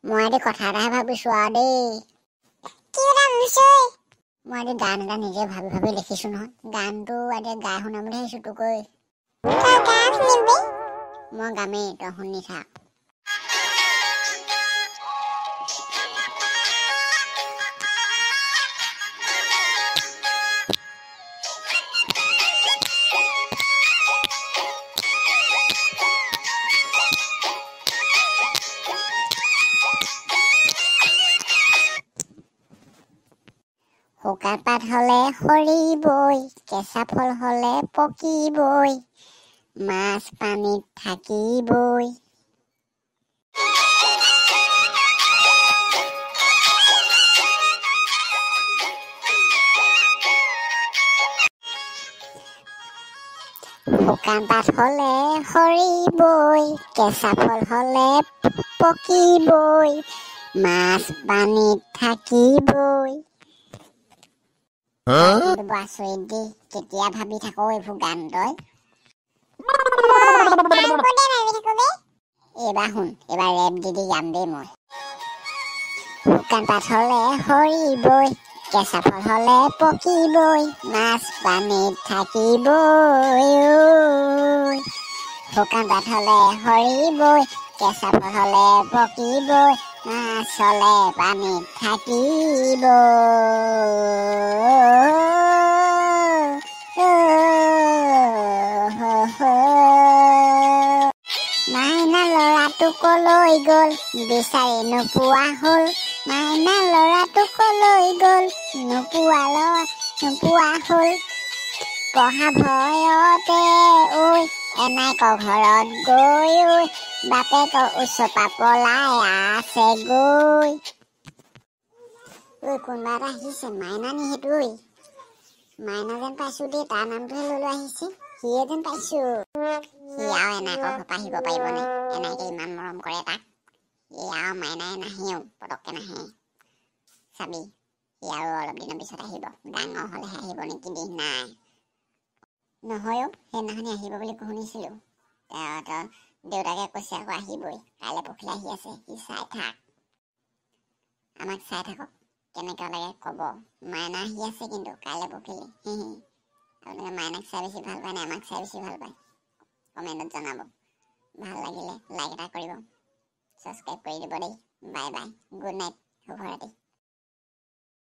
মই আজি কথা এটাহে ভাবিছো আৰু দেই। কি কথা ভাবিছই? মই আজি গান এটা নিজে ভাবি ভাবি লিখিছো নহয়। গানটো আজি গাই শুনাম বুলি ভাবিছো তোকৈ। তই গান শুনিবি? মই গামেই, তই শুনি থাক। শুকান পাত হলে সৰিবই, কেঁচা ফল হলে পকিবই, মাছ পানীত থাকিবই। শুকান পাত হলে সৰিবই, কেঁচা ফল হলে পকিবই, মাছ পানীত থাকিবই। আচৰিত দেই, কেতিয়া ভাবি থাকো এইবোৰ গান তই। এইবাৰ শুন, এইবাৰ ৰেপ দি গাম দেই মই। শুকান পাত হলে সৰিবই, কেঁচা ফল হলে পকিবই, মাছ পানীত থাকিবই। শুকান পাত হলে সৰিবই, কেঁচা ফল হলে পকিবই, মাছ হলে পানীত থাকিবই। মাইনা ল'ৰাটো কলৈ গ'ল, বিচাৰি নোপোৱা হ'ল। মাইনা ল'ৰাটো কলৈ গ'ল, নোপোৱা হ'ল। পঢ়া ভয়তে ঐ এনাইক ঘৰত গৈ ঐ, বাপেকৰ ওচপা পলাই আছে গৈ। ঐ কোনোবা এটা আহিছে, মাইনা নি সেইটো ঐ। মাইনা যেন পাইছো দেই, তাৰ নামটোহে লৈ লৈ আহিছে। সিয়ে যেন পাইছো। সি আৰু এনাইকৰ ঘৰ পৰা আহিব পাৰিবনে? এনাইকে ইমান মৰম কৰে তাক। সি আৰু মাইনাই নাহেও, পটককে নাহে। চাবি সি আৰু অলপ দিনৰ পিছত আহিব। ডাঙৰ হলেহে আহিব নেকি দেই, নাই নহয়ও। সেইদিনাখনি আহিব বুলি শুনিছিলো। দেউতাকে কৈছে আকৌ আহিবই, কাইলৈ পৰহিলে আহি আছে। সি চাই থাক, আমাক চাই থাকক, কেনেকুৱা লাগে কব। মাইনা আহি আছে কিন্তু কাইলৈ পৰহিলে। আপোনালোকে মাইনাক চাই বেছি ভাল পায় নে আমাক চাই বেছি ভাল পায়? কমেণ্টত জনাব। ভাল লাগিলে লাইক এটা কৰিব, ছাবস্ক্ৰাইব কৰি দিব দেই। বাই বাই, গুড নাইট, শুভৰাত্ৰি।